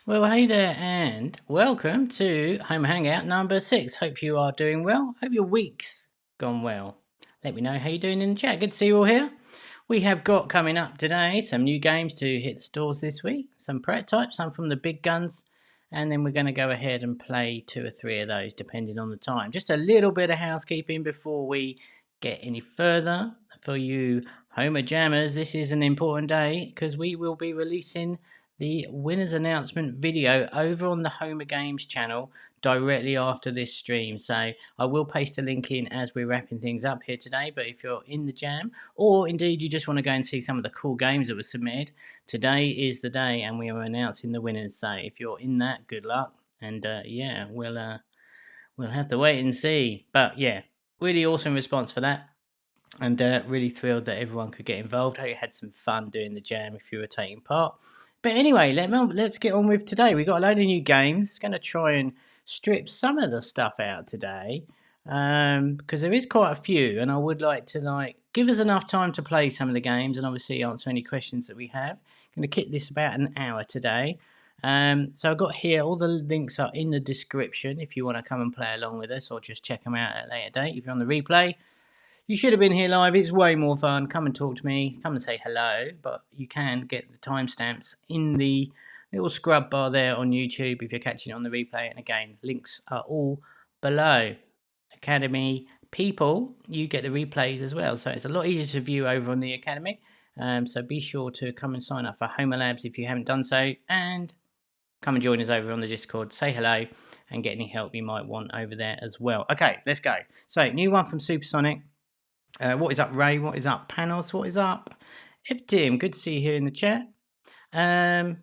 Well, hey there, and welcome to Homa Hangout number 6. Hope you are doing well. Hope your week's gone well. Let me know how you're doing in the chat. Good to see you all here. We have got coming up today some new games to hit the stores this week. Some prototypes, some from the big guns. And then we're going to go ahead and play 2 or 3 of those, depending on the time. Just a little bit of housekeeping before we get any further. For you Homa Jammers, this is an important day because we will be releasing the winners announcement video over on the Homa Games channel directly after this stream. So I will paste a link in as we're wrapping things up here today. But if you're in the jam, or indeed you just want to go and see some of the cool games that were submitted, today is the day and we are announcing the winners. So if you're in that, good luck. And yeah, we'll have to wait and see. But yeah, really awesome response for that. And really thrilled that everyone could get involved. Hope you had some fun doing the jam if you were taking part. But anyway, let's get on with today. We've got a load of new games. Going to try and strip some of the stuff out today because there is quite a few, and I would like to give us enough time to play some of the games and obviously answer any questions that we have. Going to keep this about an hour today. So I've got here, all the links are in the description if you want to come and play along with us or just check them out at a later date. If you're on the replay, you should have been here live. It's way more fun. Come and talk to me. Come and say hello. But you can get the timestamps in the little scrub bar there on YouTube if you're catching it on the replay. And again, links are all below. Academy people, you get the replays as well. So it's a lot easier to view over on the Academy. So be sure to come and sign up for Homa Labs if you haven't done so. And come and join us over on the Discord. Say hello and get any help you might want over there as well. Okay, let's go. So new one from Supersonic. What is up, Ray? What is up, Panos? What is up, Tim? Good to see you here in the chat. Did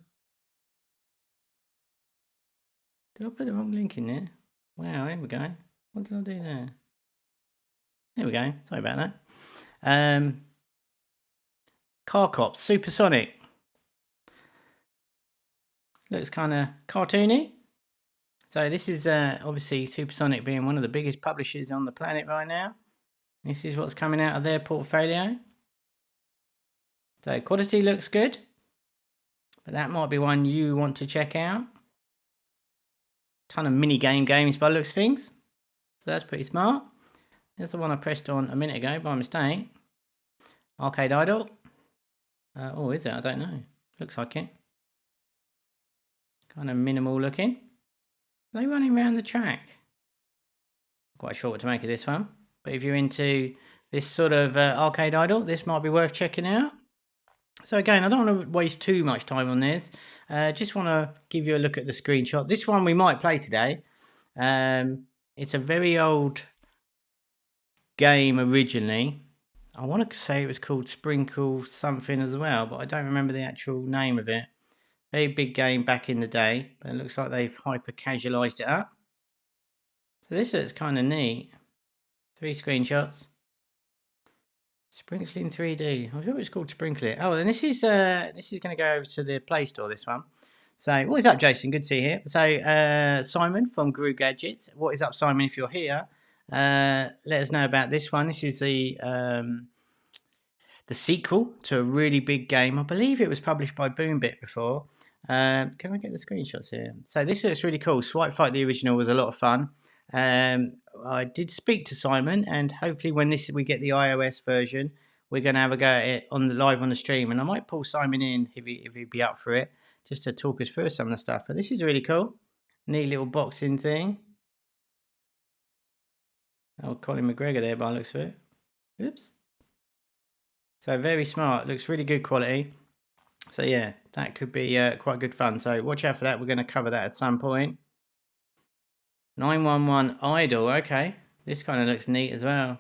I put the wrong link in there? Wow, here we go. What did I do there? There we go. Sorry about that. Car Cops, Supersonic. Looks kind of cartoony. So this is obviously Supersonic being one of the biggest publishers on the planet right now. This is what's coming out of their portfolio. So quality looks good. But that might be one you want to check out. Ton of mini games by the looks of things. So that's pretty smart. There's the one I pressed on a minute ago by mistake. Arcade Idol. Oh, is it? I don't know. Looks like it. Kind of minimal looking. Are they running around the track? Not quite sure what to make of this one. But if you're into this sort of Arcade Idol, this might be worth checking out. So again, I don't want to waste too much time on this. Just want to give you a look at the screenshot. This one we might play today. It's a very old game originally. I want to say it was called Sprinkle something as well, but I don't remember the actual name of it. Very big game back in the day, but it looks like they've hyper-casualized it up. So this looks kind of neat. 3 screenshots. Sprinkling 3D. I thought it was called Sprinkle It. Oh, and this is going to go over to the Play Store, this one. So, what is up, Jason? Good to see you here. So, Simon from Groo Gadgets. What is up, Simon, if you're here? Let us know about this one. This is the sequel to a really big game. I believe it was published by Boombit before. Can I get the screenshots here? So, this looks really cool. Swipe Fight, the original, was a lot of fun. I did speak to Simon, and hopefully when we get the iOS version, we're going to have a go at it live on the stream, and I might pull Simon in if he'd be up for it, just to talk us through some of the stuff. But this is really cool. Neat little boxing thing. Oh, Colin McGregor there by the looks of it. Oops. So very smart. Looks really good quality. So yeah, that could be quite good fun. So watch out for that. We're going to cover that at some point. 911 Idol, okay. This kind of looks neat as well.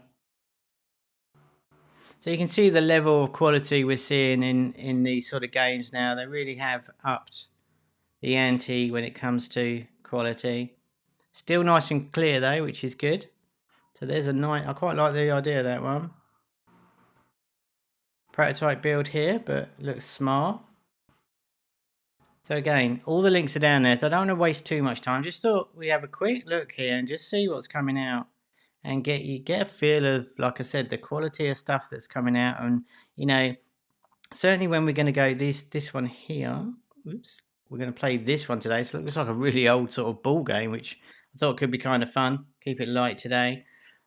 So you can see the level of quality we're seeing in these sort of games now. They really have upped the ante when it comes to quality. Still nice and clear though, which is good. So there's I quite like the idea of that one. Prototype build here, but looks smart. So again, all the links are down there, so I don't want to waste too much time. Just thought we have a quick look here and just see what's coming out and get a feel of, like I said, the quality of stuff that's coming out. And, you know, certainly when we're going to go this one here, oops, we're going to play this one today. So it looks like a really old sort of ball game, which I thought could be kind of fun. Keep it light today.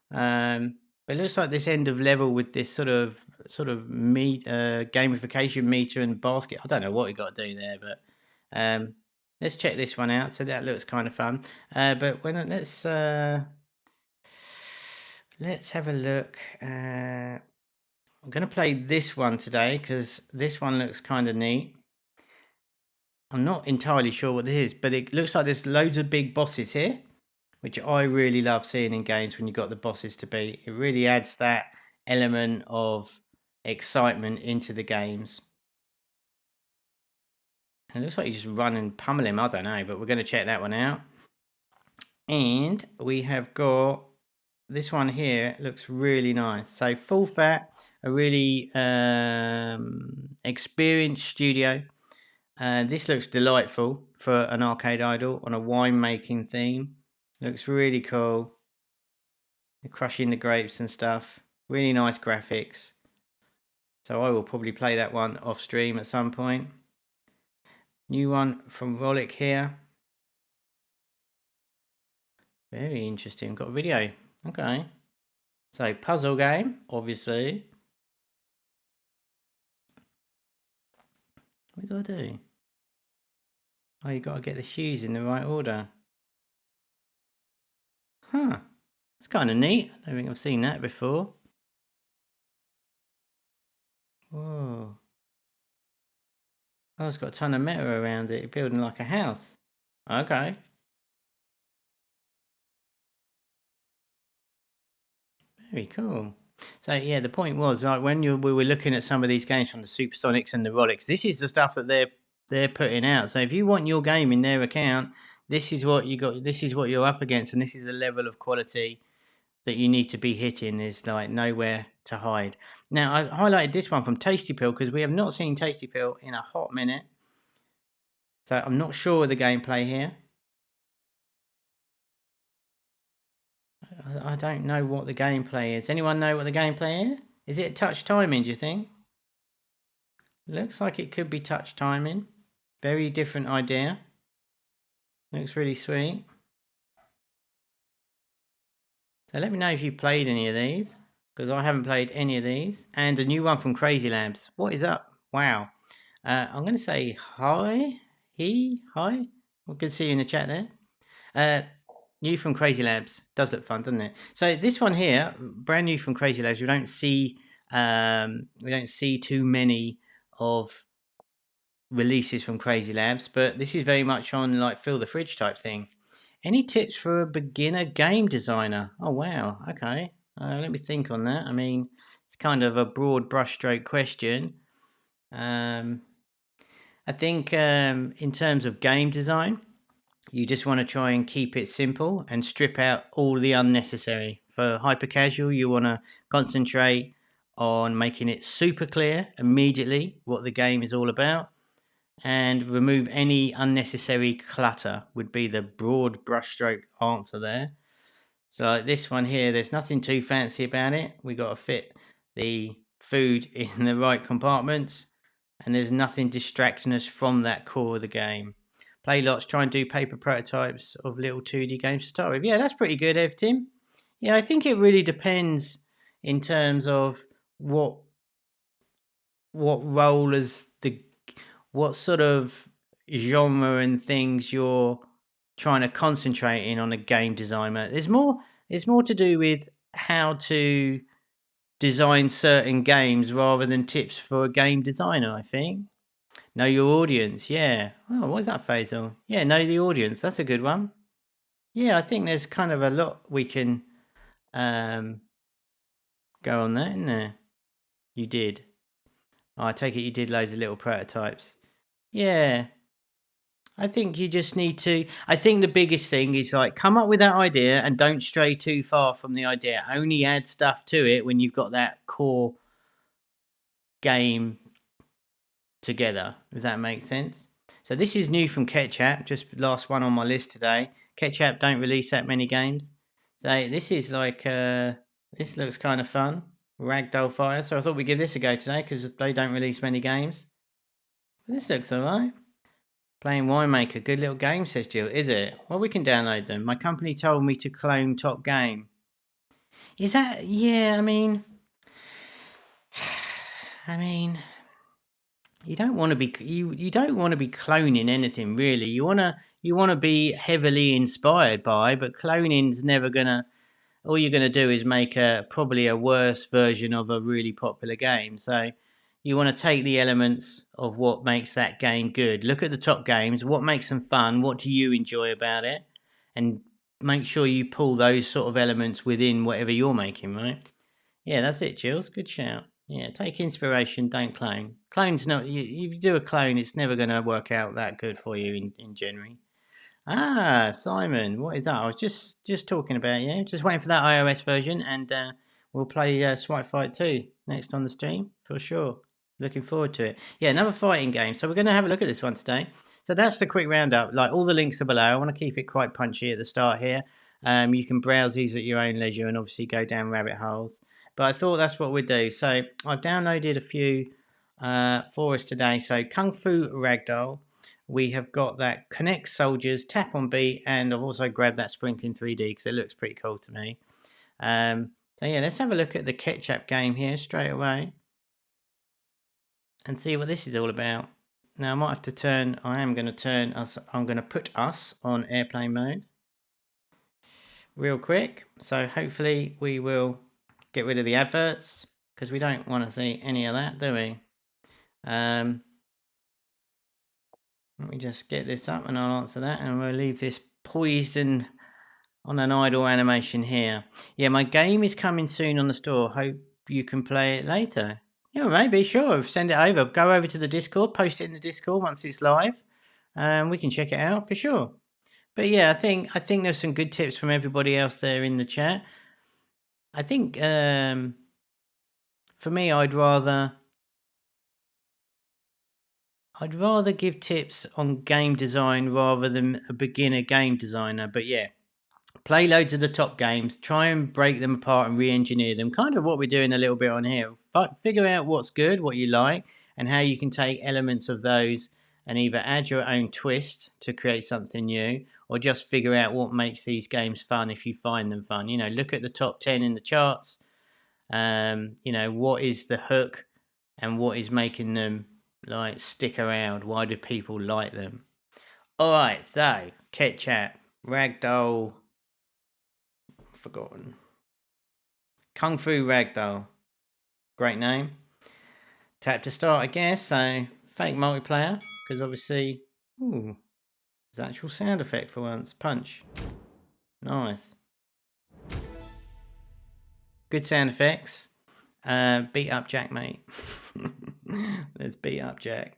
But it looks like this end of level with this sort of gamification meter and basket. I don't know what we got to do there, but let's check this one out. So that looks kind of fun. But let's have a look. I'm going to play this one today because this one looks kind of neat. I'm not entirely sure what this is, but it looks like there's loads of big bosses here, which I really love seeing in games when you've got the bosses to beat. It really adds that element of excitement into the games. And it looks like you just run and pummel him. I don't know, but we're going to check that one out. And we have got this one here. It looks really nice. So Fullfat, a really experienced studio. This looks delightful for an arcade idol on a winemaking theme. Looks really cool. They're crushing the grapes and stuff. Really nice graphics. So I will probably play that one off stream at some point. New one from Rollick here. Very interesting. Got a video. Okay. So puzzle game, obviously. What we gotta do? Oh, you gotta get the shoes in the right order. Huh. It's kind of neat. I don't think I've seen that before. Whoa. Oh, it's got a ton of metal around it. Building like a house. Okay. Very cool. So yeah, the point was like when we were looking at some of these games from the Supersonics and the Rollicks, this is the stuff that they're putting out. So if you want your game in their account, this is what you got. This is what you're up against, and this is the level of quality that you need to be hitting. There's like nowhere to hide. Now I highlighted this one from Tasty Pill because we have not seen Tasty Pill in a hot minute. So I'm not sure of the gameplay here. I don't know what the gameplay is. Anyone know what the gameplay is? Is it touch timing, do you think? Looks like it could be touch timing. Very different idea. Looks really sweet. So let me know if you played any of these, because I haven't played any of these. And a new one from Crazy Labs. What is up? Wow. I'm going to say hi. Hi. Well, good to see you in the chat there. New from Crazy Labs. Does look fun, doesn't it? So this one here, brand new from Crazy Labs. We don't see too many of releases from Crazy Labs, but this is very much on like fill the fridge type thing. Any tips for a beginner game designer? Oh wow, okay. Let me think on that. I mean, it's kind of a broad brushstroke question. I think in terms of game design, you just want to try and keep it simple and strip out all the unnecessary. For hyper casual, you want to concentrate on making it super clear immediately what the game is all about, and remove any unnecessary clutter would be the broad brushstroke answer there. So this one here, there's nothing too fancy about it. We got to fit the food in the right compartments, and there's nothing distracting us from that core of the game. Play lots, try and do paper prototypes of little 2D games to start with. Yeah, that's pretty good, Ev Tim. Yeah, I think it really depends in terms of what role as what sort of genre and things you're trying to concentrate in on a game designer. It's more to do with how to design certain games rather than tips for a game designer, I think. Know your audience, yeah. Oh, what is that, Faisal? Yeah, know the audience. That's a good one. Yeah, I think there's kind of a lot we can go on that, isn't there? You did. Oh, I take it you did loads of little prototypes. Yeah. I think you just need to. I think the biggest thing is like come up with that idea and don't stray too far from the idea. Only add stuff to it when you've got that core game together, if that makes sense. So this is new from Ketchapp, just last one on my list today. Ketchapp don't release that many games. So this is like, this looks kind of fun. Ragdoll Fire. So I thought we'd give this a go today because they don't release many games. But this looks alright. Playing Winemaker, good little game, says Jill. Is it? Well, we can download them. My company told me to clone Top Game. Is that? Yeah, I mean, you don't want to be you don't want to be cloning anything really. You wanna be heavily inspired by, but cloning's never gonna. All you're gonna do is make probably a worse version of a really popular game. So you want to take the elements of what makes that game good. Look at the top games. What makes them fun? What do you enjoy about it? And make sure you pull those sort of elements within whatever you're making, right? Yeah, that's it, Jules. Good shout. Yeah, take inspiration, don't clone. Clone's not. If you do a clone, it's never going to work out that good for you in January. Ah, Simon, what is that? I was just talking about you. Just waiting for that iOS version, and we'll play Swipe Fight 2 next on the stream for sure. Looking forward to it. Yeah, another fighting game. So we're going to have a look at this one today. So that's the quick roundup. Like, all the links are below. I want to keep it quite punchy at the start here. You can browse these at your own leisure and obviously go down rabbit holes. But I thought that's what we'd do. So I've downloaded a few for us today. So Kungfu Ragdoll. We have got that Connect Soldiers, Tap on Beat, and I've also grabbed that Sprinkling 3D because it looks pretty cool to me. So yeah, let's have a look at the Ketchapp game here straight away and see what this is all about. Now I might have to turn, I'm going to put us on airplane mode real quick. So hopefully we will get rid of the adverts because we don't want to see any of that, do we? Let me just get this up and I'll answer that, and we'll leave this poised and on an idle animation here. Yeah, my game is coming soon on the store. Hope you can play it later. Yeah, maybe, sure. Send it over. Go over to the Discord, post it in the Discord once it's live. We can check it out for sure. But yeah, I think there's some good tips from everybody else there in the chat. I think for me, I'd rather give tips on game design rather than a beginner game designer. But yeah, play loads of the top games, try and break them apart and re-engineer them. Kind of what we're doing a little bit on here. But figure out what's good, what you like, and how you can take elements of those and either add your own twist to create something new, or just figure out what makes these games fun if you find them fun. You know, look at the top 10 in the charts. You know, what is the hook and what is making them like stick around? Why do people like them? All right, so Ketchapp, Ragdoll, forgotten. Kungfu Ragdoll, great name. Tap to start, I guess. So fake multiplayer because obviously, ooh, there's actual sound effect for once. Punch, nice. Good sound effects. Beat up Jack, mate. Let's beat up Jack.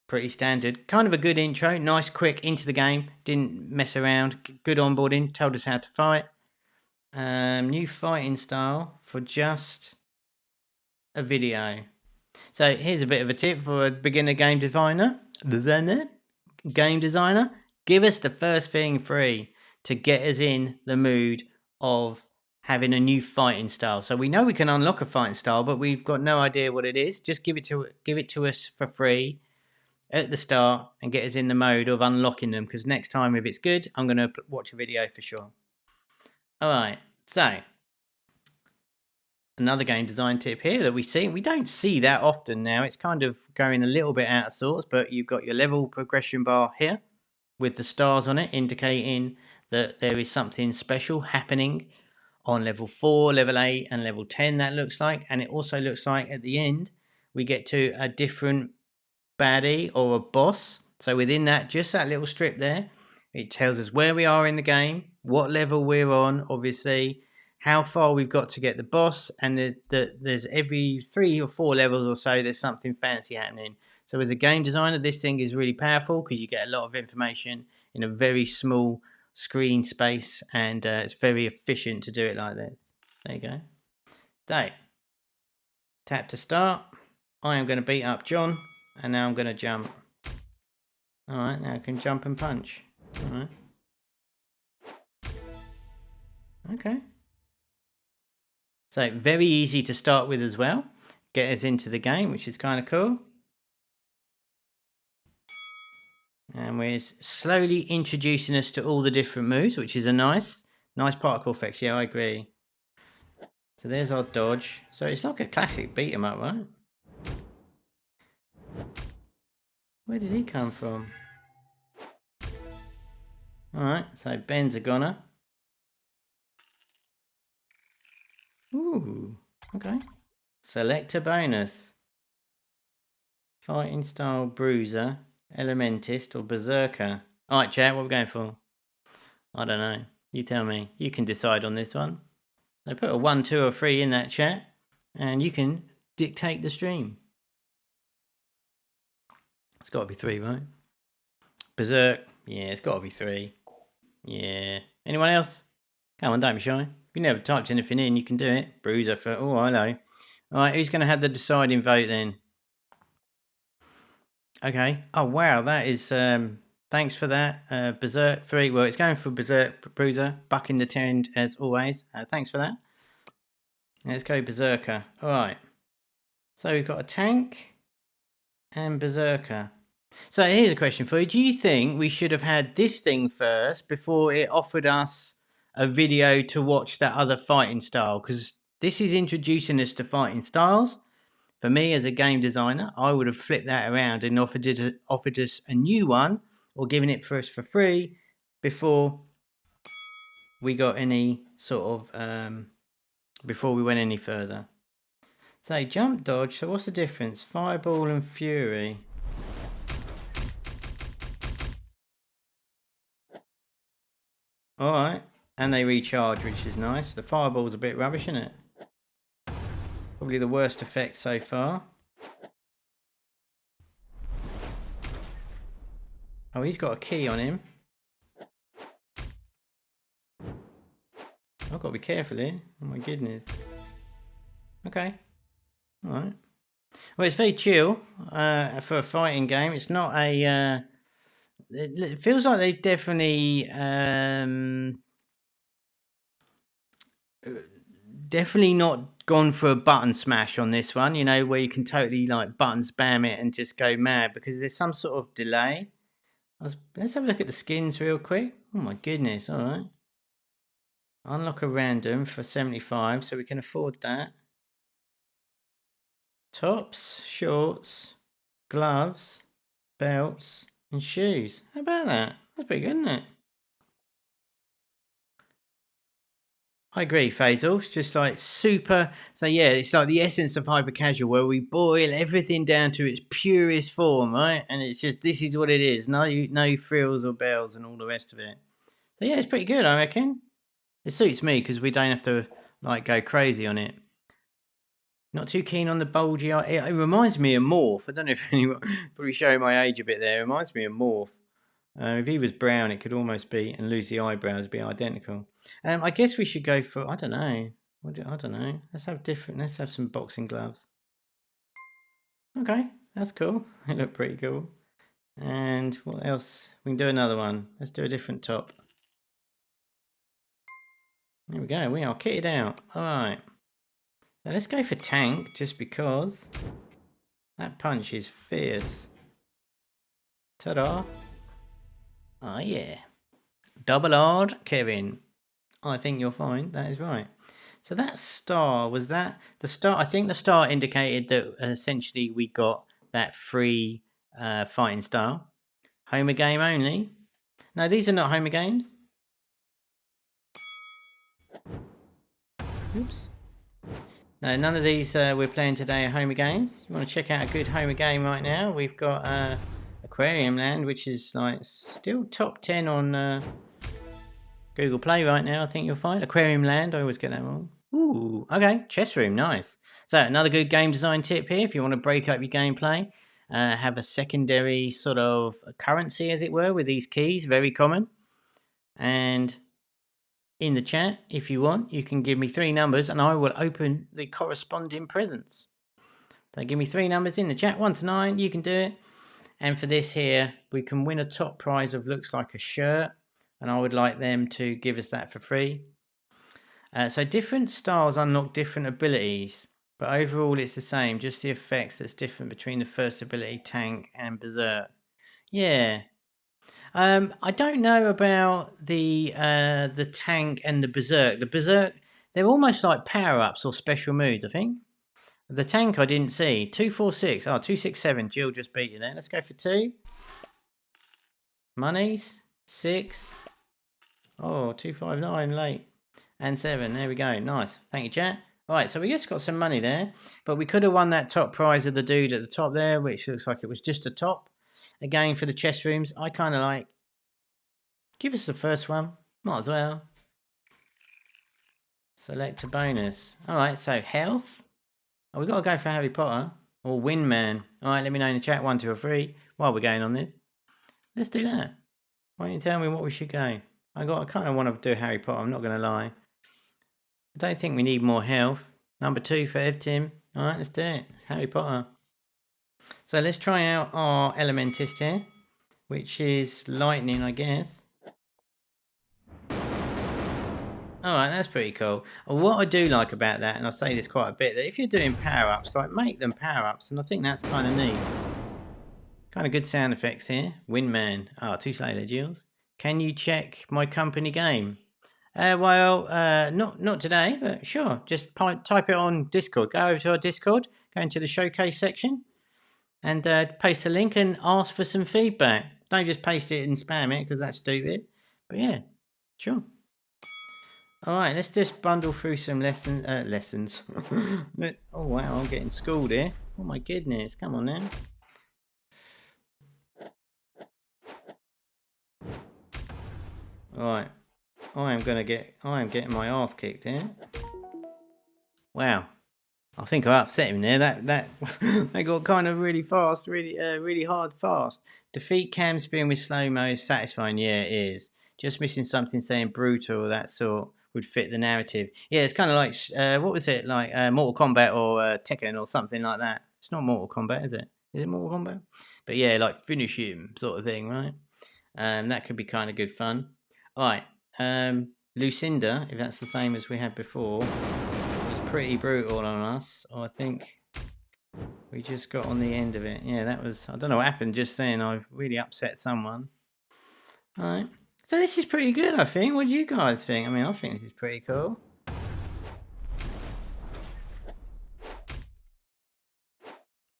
Pretty standard. Kind of a good intro. Nice, quick into the game. Didn't mess around. Good onboarding. Told us how to fight. New fighting style for just a video. So here's a bit of a tip for a beginner game designer. Give us the first thing free to get us in the mood of having a new fighting style. So we know we can unlock a fighting style, but we've got no idea what it is. Just give it to us for free at the start and get us in the mode of unlocking them, because next time, if it's good, I'm going to watch a video for sure. All right, so another game design tip here that we don't see that often now. It's kind of going a little bit out of sorts, but you've got your level progression bar here with the stars on it, indicating that there is something special happening on level 4, level 8, and level 10, that looks like. And it also looks like at the end, we get to a different baddie or a boss. So within that, just that little strip there, it tells us where we are in the game, what level we're on, obviously, how far we've got to get the boss, and there's every 3 or 4 levels or so, there's something fancy happening. So as a game designer, this thing is really powerful because you get a lot of information in a very small screen space, and it's very efficient to do it like this. There you go. So, tap to start. I am going to beat up John, and now I'm going to jump. Alright, now I can jump and punch. Alright. Okay. So very easy to start with as well. Get us into the game, which is kind of cool. And we're slowly introducing us to all the different moves, which is a nice particle effects. Yeah, I agree. So there's our dodge. So it's like a classic beat 'em up, right? Where did he come from? Alright, so Ben's a goner. Ooh, okay. Select a bonus. Fighting style bruiser, elementist, or berserker. Alright, chat, what are we going for? I don't know. You tell me. You can decide on this one. So put a 1, 2, or 3 in that chat, and you can dictate the stream. It's got to be 3, right? Berserk. Yeah, it's got to be 3. Yeah. Anyone else? Come on, don't be shy. If you never typed anything in, you can do it. Bruiser for... Oh, hello. Alright, who's going to have the deciding vote then? Okay. Oh, wow. That is... thanks for that. Berserk 3. Well, it's going for Berserk Bruiser. Bucking the trend as always. Thanks for that. Let's go Berserker. Alright. So we've got a tank and Berserker. So here's a question for you. Do you think we should have had this thing first before it offered us a video to watch that other fighting style? Because this is introducing us to fighting styles. For me, as a game designer, I would have flipped that around and offered us a new one, or given it for us for free before we got any sort of before we went any further. So jump dodge. So what's the difference? Fireball and fury. Alright, and they recharge, which is nice. The fireball's a bit rubbish, isn't it? Probably the worst effect so far. Oh, he's got a key on him. I've got to be careful here. Oh my goodness. Okay. Alright. Well, it's very chill for a fighting game. It's not a... it feels like they've definitely not gone for a button smash on this one, you know, where you can totally like button spam it and just go mad, because there's some sort of delay. Let's have a look at the skins real quick. Oh my goodness. All right, unlock a random for 75, so we can afford that. Tops, shorts, gloves, belts and shoes. How about that? That's pretty good, isn't it? I agree, Fatal. It's just like super. So yeah, it's like the essence of hypercasual, where we boil everything down to its purest form, right? And it's just, this is what it is. No frills or bells and all the rest of it. So yeah, it's pretty good, I reckon. It suits me because we don't have to like go crazy on it. Not too keen on the bulgy eye. It reminds me of Morph. I don't know if anyone, probably showing my age a bit there. It reminds me of Morph. If he was brown, it could almost be, and lose the eyebrows, be identical. I guess we should go for, I don't know. I don't know. Let's have some boxing gloves. Okay, that's cool. They look pretty cool. And what else? We can do another one. Let's do a different top. There we go. We are kitted out. All right. So let's go for tank, just because that punch is fierce. Ta-da. Oh yeah. Double hard, Kevin. I think you'll find that is right. So that star, was that the star? I think the star indicated that essentially we got that free fighting style. Homa game only. No, these are not Homa games. Oops. No, none of these we're playing today are Homa games. You want to check out a good Homa game right now? We've got Aquarium Land, which is like still top 10 on Google Play right now. I think you'll find Aquarium Land. I always get that wrong. Ooh, okay. Chess room, nice. So another good game design tip here. If you want to break up your gameplay, have a secondary sort of currency, as it were, with these keys. Very common. And in the chat, if you want, you can give me 3 numbers and I will open the corresponding presents. So give me 3 numbers in the chat, 1 to 9, you can do it. And for this here, we can win a top prize of looks like a shirt, and I would like them to give us that for free. So different styles unlock different abilities, but overall it's the same, just the effects that's different between the first ability, tank and berserk. Yeah, I don't know about the tank and the berserk. The berserk, they're almost like power-ups or special moves, I think. The tank I didn't see. 246. Oh, 267. Jill just beat you there. Let's go for 2. Monies. 6. Oh, 259 late. And 7. There we go. Nice. Thank you, chat. Right, so we just got some money there. But we could have won that top prize of the dude at the top there, which looks like it was just a top. Again, for the chest rooms, I kind of like... Give us the first one. Might as well. Select a bonus. Alright, so health. Oh, we've got to go for Harry Potter. Or Windman. Alright, let me know in the chat, 1, 2 or 3. While we're going on this. Let's do that. Why don't you tell me what we should go? I kind of want to do Harry Potter, I'm not going to lie. I don't think we need more health. Number 2 for Ev Tim. Alright, let's do it. It's Harry Potter. So let's try out our Elementist here. Which is lightning, I guess. Alright, that's pretty cool. And what I do like about that, and I say this quite a bit, that if you're doing power-ups, like make them power-ups, and I think that's kind of neat. Kind of good sound effects here. Windman. Oh, too slow there, Jules. Can you check my company game? Not today, but sure. Just type it on Discord. Go over to our Discord, go into the showcase section, and paste a link and ask for some feedback. Don't just paste it and spam it, because that's stupid. But yeah, sure. Alright, let's just bundle through some lessons. Oh wow, I'm getting schooled here. Oh my goodness, come on now. Alright, I am getting my arse kicked here. Wow, I think I upset him there. That they got kind of really fast, really hard fast. Defeat cam spin with slow-mo is satisfying. Yeah, it is. Just missing something saying brutal or that sort would fit the narrative. Yeah, it's kind of like, what was it? Like Mortal Kombat or Tekken or something like that. It's not Mortal Kombat, is it? Is it Mortal Kombat? But yeah, like finish him sort of thing, right? That could be kind of good fun. Alright, Lucinda, if that's the same as we had before, was pretty brutal on us. Oh, I think we just got on the end of it. Yeah, that was, I don't know what happened just then. I really upset someone. Alright. So this is pretty good, I think. What do you guys think? I mean, I think this is pretty cool.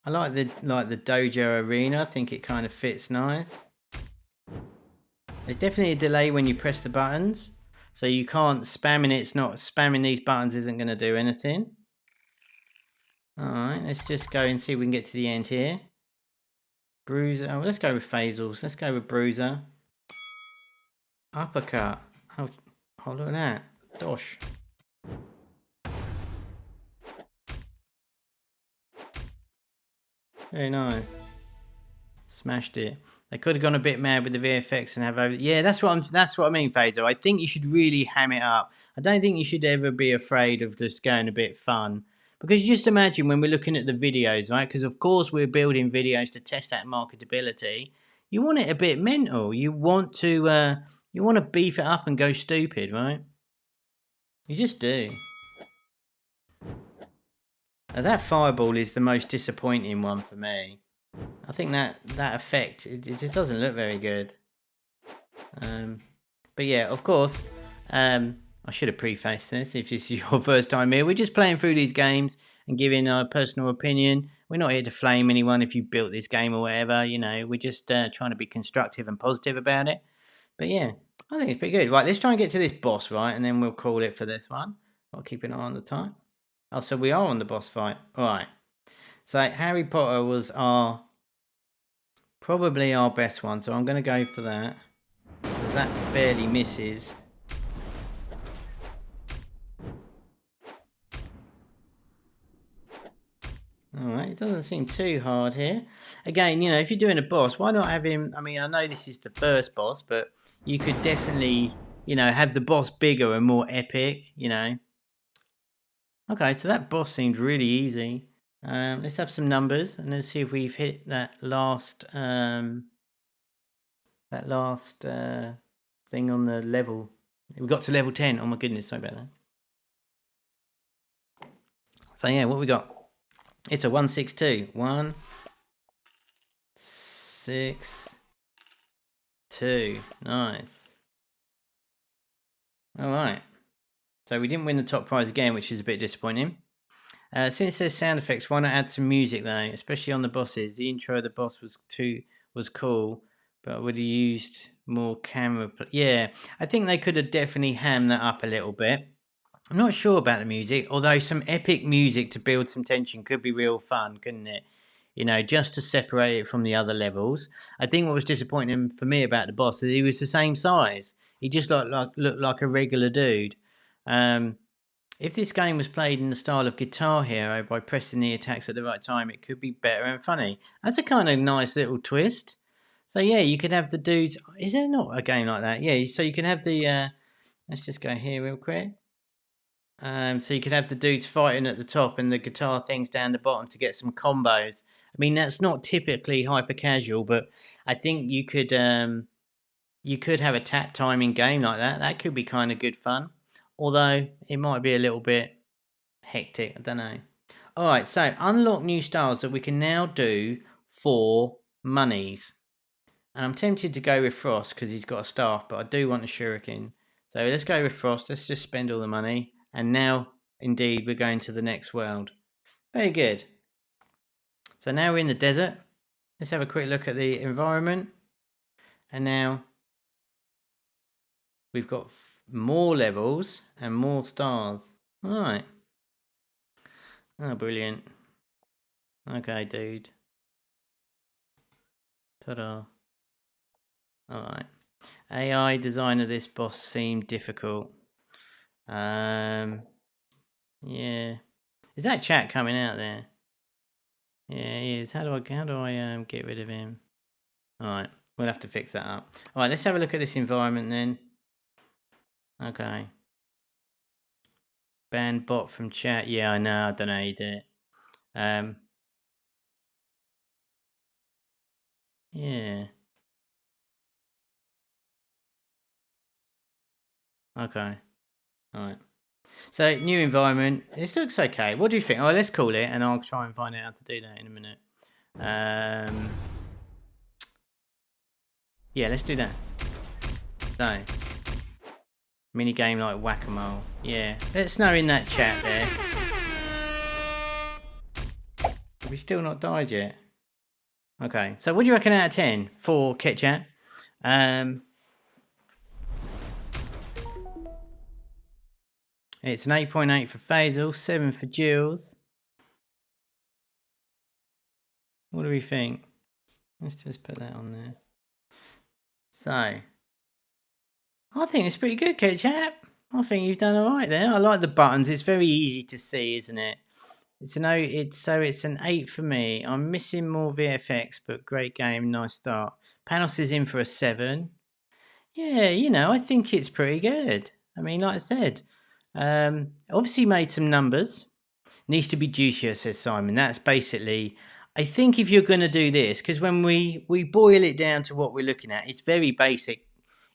I like the dojo arena. I think it kind of fits nice. There's definitely a delay when you press the buttons, so you can't spamming it. It's not spamming these buttons isn't going to do anything. Alright, let's just go and see if we can get to the end here. Bruiser. Oh, let's go with phasals. Let's go with Bruiser. Uppercut. Oh, look at that. Dosh. Very nice. Smashed it. They could have gone a bit mad with the VFX and have over. Yeah, that's what I mean, Phaser. I think you should really ham it up. I don't think you should ever be afraid of just going a bit fun. Because you just imagine when we're looking at the videos, right? Because of course we're building videos to test out marketability. You want it a bit mental. You want to beef it up and go stupid, right? You just do. Now, that fireball is the most disappointing one for me. I think that effect, it just doesn't look very good. But yeah, of course, I should have prefaced this if this is your first time here. We're just playing through these games and giving our personal opinion. We're not here to flame anyone if you built this game or whatever, you know. We're just trying to be constructive and positive about it. But yeah, I think it's pretty good. Right, let's try and get to this boss, right? And then we'll call it for this one. I'll keep an eye on the time. Oh, so we are on the boss fight. All right. So Harry Potter was probably our best one. So I'm going to go for that. Because that barely misses. Alright, it doesn't seem too hard here. Again, you know, if you're doing a boss, why not have him... I mean, I know this is the first boss, but you could definitely, you know, have the boss bigger and more epic, you know. Okay, so that boss seemed really easy. Let's have some numbers and let's see if we've hit that last thing on the level. We got to level 10. Oh my goodness, sorry about that. So yeah, what we got? It's a 162. 1, 6, 2. Nice. Alright. So we didn't win the top prize again, which is a bit disappointing. Since there's sound effects, why not add some music though? Especially on the bosses. The intro of the boss was cool, but I would have used more camera. Yeah, I think they could have definitely hammed that up a little bit. I'm not sure about the music, although some epic music to build some tension could be real fun, couldn't it? You know, just to separate it from the other levels. I think what was disappointing for me about the boss is he was the same size. He just looked like a regular dude. If this game was played in the style of Guitar Hero by pressing the attacks at the right time, it could be better and funny. That's a kind of nice little twist. So yeah, you could have the dudes. Is there not a game like that? Yeah, so you can have the. Let's just go here real quick. So you could have the dudes fighting at the top and the guitar things down the bottom to get some combos. I mean, that's not typically hyper casual, but I think you could have a tap timing game like that. That could be kind of good fun, although it might be a little bit hectic. I don't know. All right, so unlock new styles that we can now do for monies. And I'm tempted to go with Frost because he's got a staff, but I do want a shuriken. So let's go with Frost. Let's just spend all the money. And now, indeed, we're going to the next world. Very good. So now we're in the desert. Let's have a quick look at the environment. And now we've got more levels and more stars. All right. Oh, brilliant. Okay, dude. Ta-da. All right. AI design of this boss seemed difficult. Yeah. Is that chat coming out there? Yeah, he is. How do I get rid of him? Alright, we'll have to fix that up. Alright, let's have a look at this environment then. Okay. Ban bot from chat. Yeah, I know, I don't know how you do it. Yeah. Okay. Alright. So, new environment. This looks okay. What do you think? Oh, let's call it and I'll try and find out how to do that in a minute. Yeah, let's do that. So, mini game like whack-a-mole. Yeah, let us know in that chat there. Have we still not died yet? Okay, so what do you reckon out of 10 for Ketchapp? It's an 8.8 for Faisal, 7 for Jules. What do we think? Let's just put that on there. So, I think it's pretty good, Ketchapp. I think you've done alright there. I like the buttons. It's very easy to see, isn't it? It's an 8 for me. I'm missing more VFX, but great game, nice start. Panos is in for a 7. Yeah, you know, I think it's pretty good. I mean, like I said, obviously made some numbers. Needs to be juicier, says Simon. That's basically, I think if you're going to do this, because when we boil it down to what we're looking at, it's very basic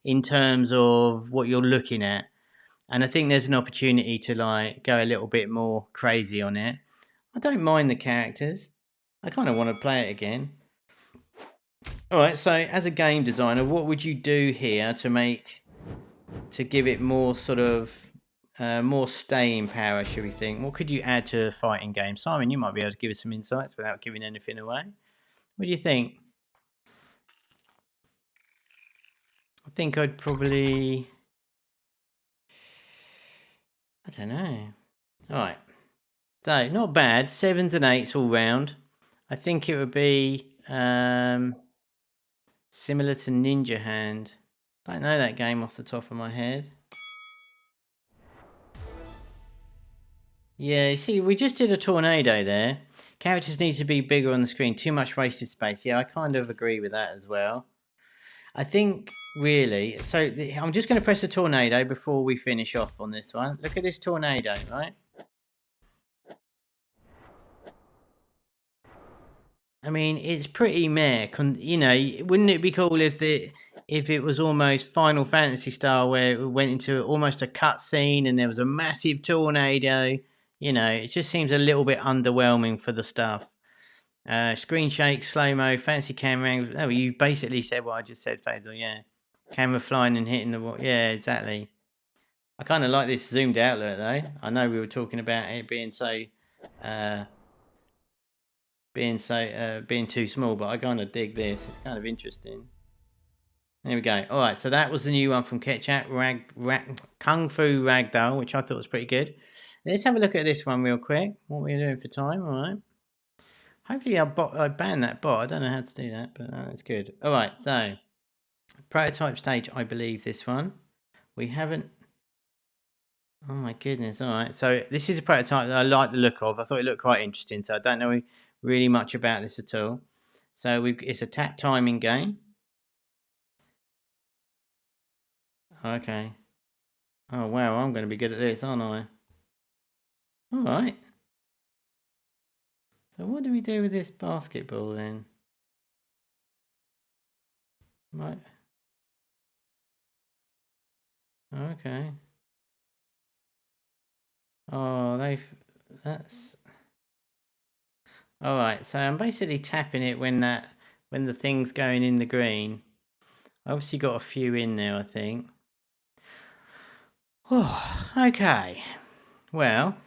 in terms of what you're looking at. And I think there's an opportunity to like go a little bit more crazy on it. I don't mind the characters. I kind of want to play it again. Alright, so as a game designer, what would you do here to give it more sort of more staying power, should we think? What could you add to a fighting game? Simon, you might be able to give us some insights without giving anything away. What do you think? I think I'd probably, I don't know. Alright, so not bad, 7s and 8s all round. I think it would be similar to Ninja Hand. I don't know that game off the top of my head. Yeah, you see, we just did a tornado there. Characters need to be bigger on the screen. Too much wasted space. Yeah, I kind of agree with that as well. I think, really, so I'm just going to press a tornado before we finish off on this one. Look at this tornado, right? I mean, it's pretty meh. You know, wouldn't it be cool if it was almost Final Fantasy style, where it went into almost a cutscene and there was a massive tornado? You know, it just seems a little bit underwhelming for the stuff. Screen shake, slow mo, fancy camera angles. Oh, you basically said what I just said, Faisal. Yeah. Camera flying and hitting the wall. Yeah, exactly. I kind of like this zoomed out look though. I know we were talking about it being so, being too small, but I kind of dig this. It's kind of interesting. There we go. All right, so that was the new one from Ketchapp, Kungfu Ragdoll, which I thought was pretty good. Let's have a look at this one real quick. What we're doing for time, all right. Hopefully I ban that bot. I don't know how to do that, but that's good. All right, so prototype stage, I believe this one. We haven't... Oh my goodness, all right. So this is a prototype that I like the look of. I thought it looked quite interesting, so I don't know really much about this at all. So it's a tap timing game. Okay. Oh wow, I'm going to be good at this, aren't I? All right. So what do we do with this basketball then? Right. Okay. Oh, that's... All right. So I'm basically tapping it when the thing's going in the green. I obviously got a few in there, I think. Oh, okay. Well,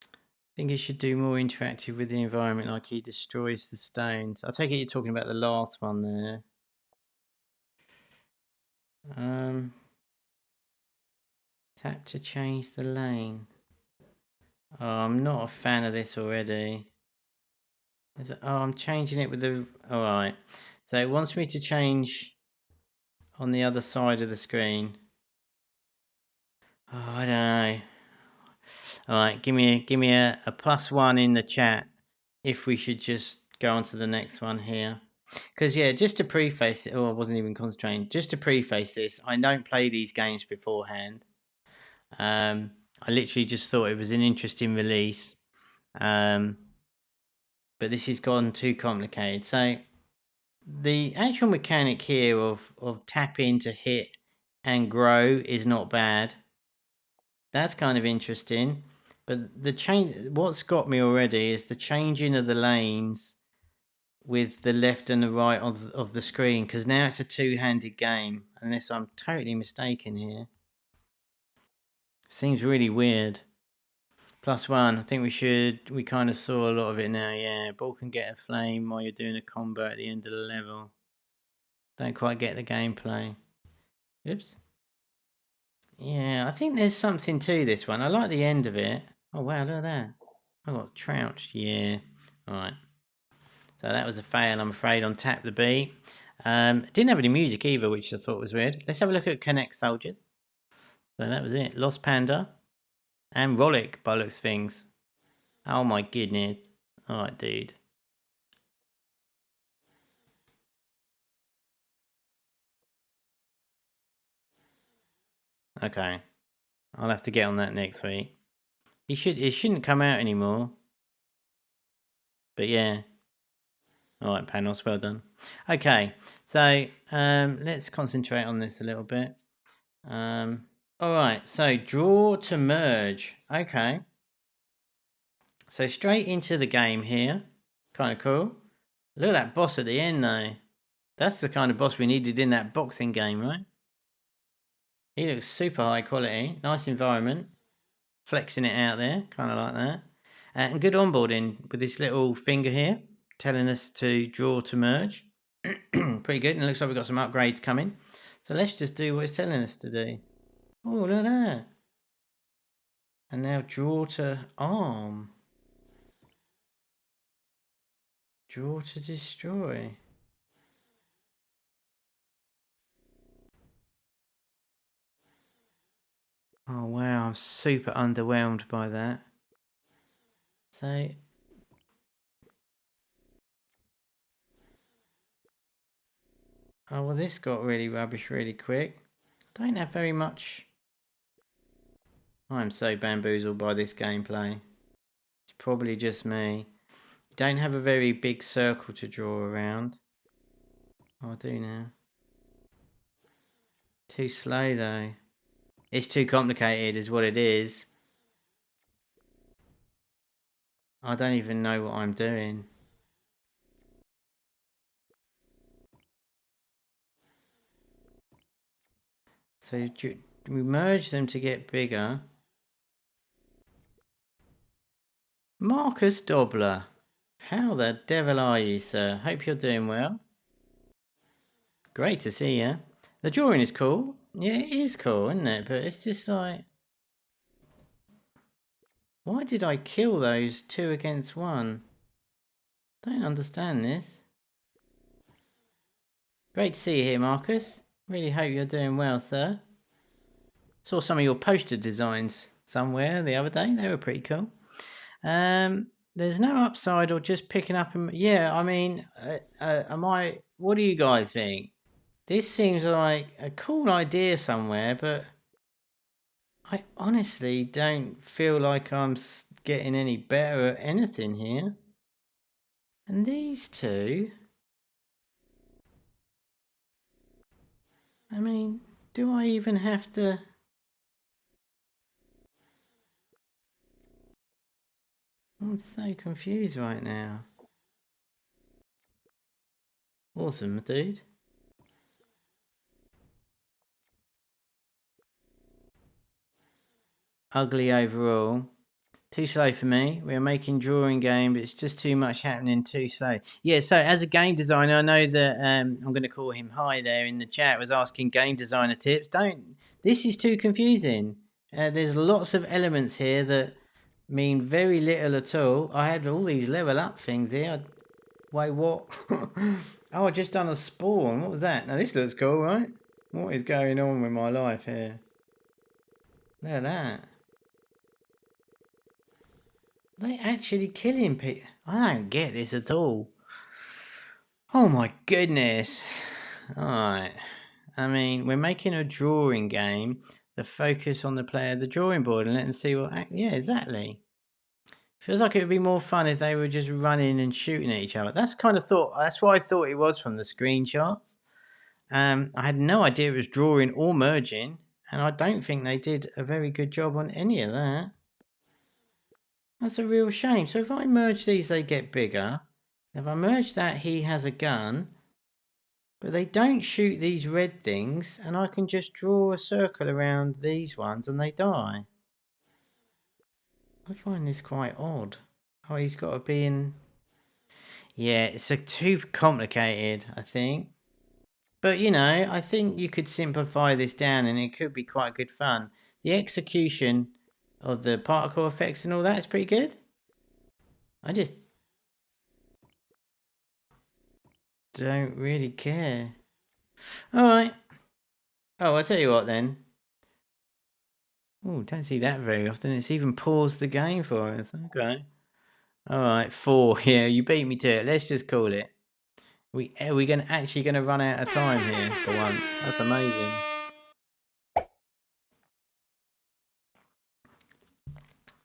I think he should do more interactive with the environment, like he destroys the stones. I take it you're talking about the last one there. Tap to change the lane. Oh, I'm not a fan of this already. Oh, I'm changing it with the... Alright. So it wants me to change on the other side of the screen. Oh, I don't know. Alright, give me a +1 in the chat if we should just go on to the next one here. Because, yeah, just to preface it... Oh, I wasn't even concentrating. Just to preface this, I don't play these games beforehand. I literally just thought it was an interesting release. But this has gone too complicated. So the actual mechanic here of tap in to hit and grow is not bad. That's kind of interesting. But what's got me already is the changing of the lanes with the left and the right of the screen, because now it's a two-handed game, unless I'm totally mistaken here. Seems really weird. +1, I think we kind of saw a lot of it now, yeah. Ball can get a flame while you're doing a combo at the end of the level. Don't quite get the gameplay. Oops. Yeah, I think there's something to this one. I like the end of it. Oh wow, look at that. I got trounced, yeah. Alright. So that was a fail, I'm afraid, on Tap the Beat. Didn't have any music either, which I thought was weird. Let's have a look at Connect Soldiers. So that was it. Lost Panda. And Rollick, by looks things. Oh my goodness. Alright, dude. Okay. I'll have to get on that next week. It shouldn't come out anymore. But yeah. Alright, Panos, well done. Okay, so let's concentrate on this a little bit. Alright, so draw to merge. Okay. So straight into the game here. Kind of cool. Look at that boss at the end though. That's the kind of boss we needed in that boxing game, right? He looks super high quality. Nice environment. Flexing it out there. Kind of like that. And good onboarding with this little finger here. Telling us to draw to merge. Pretty good. And it looks like we've got some upgrades coming. So let's just do what it's telling us to do. Oh, look at that. And now draw to arm. Draw to destroy. Oh wow, I'm super underwhelmed by that. So... Oh well, this got really rubbish really quick. Don't have very much... I'm so bamboozled by this gameplay. It's probably just me. You don't have a very big circle to draw around. Oh, I do now. Too slow though. It's too complicated is what it is. I don't even know what I'm doing. So we merge them to get bigger. Marcus Dobler. How the devil are you, sir? Hope you're doing well. Great to see you. The drawing is cool. Yeah, it is cool, isn't it? But it's just like... Why did I kill those 2 against 1? Don't understand this. Great to see you here, Marcus. Really hope you're doing well, sir. Saw some of your poster designs somewhere the other day. They were pretty cool. There's no upside or just picking up... Yeah, I mean, what do you guys think? This seems like a cool idea somewhere, but I honestly don't feel like I'm getting any better at anything here. And these two... I mean, do I even have to... I'm so confused right now. Awesome, dude. Ugly overall. Too slow for me. We're making drawing game, but it's just too much happening, too slow. Yeah, so as a game designer, I know that I'm going to call him Hi there in the chat, was asking game designer tips. This is too confusing. There's lots of elements here that mean very little at all. I had all these level up things here. Wait, what? Oh, I just done a spawn. What was that? Now this looks cool, right? What is going on with my life here? Look at that. They actually killing people. I don't get this at all. Oh my goodness. Alright. I mean, we're making a drawing game. The focus on the player, the drawing board, and let them see what... Yeah, exactly. Feels like it would be more fun if they were just running and shooting at each other. That's what I thought it was from the screenshots. I had no idea it was drawing or merging, and I don't think they did a very good job on any of that. That's a real shame. So if I merge these, they get bigger. If I merge that, he has a gun. But they don't shoot these red things, and I can just draw a circle around these ones and they die. I find this quite odd. Oh, he's got to be in... Yeah, it's too complicated, I think. But, you know, I think you could simplify this down and it could be quite good fun. The execution of the particle effects and all that is pretty good. I just don't really care. Alright. Oh, I'll tell you what then. Oh, don't see that very often. It's even paused the game for us. Okay. Alright, 4. Yeah, you beat me to it. Let's just call it. We're actually going to run out of time here for once. That's amazing.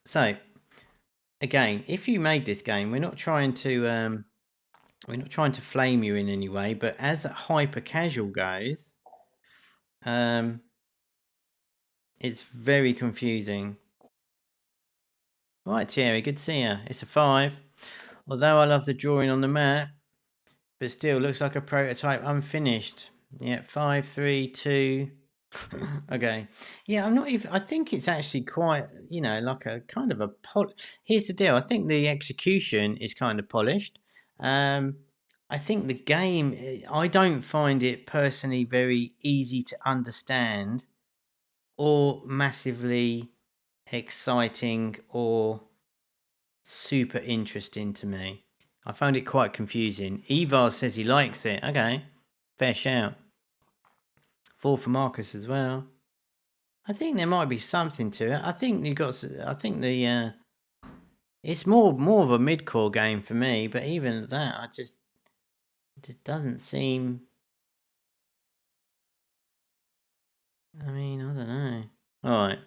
So, again, if you made this game, we're not trying to flame you in any way, but as hyper casual goes, it's very confusing. Right, Thierry, good to see you. It's a 5. Although I love the drawing on the map, but still looks like a prototype unfinished. Yeah, 5, 3, 2. Okay. Yeah, I'm not even... I think it's actually quite, you know, like a kind of a... Here's the deal. I think the execution is kind of polished. I think the game... I don't find it personally very easy to understand or massively exciting or super interesting to me. I found it quite confusing. Evar says he likes it. Okay, fair shout. 4 for Marcus as well. I think there might be something to it. I think you got... I think the... it's more of a mid-core game for me, but even at that, it just doesn't seem... I mean, I don't know. Alright,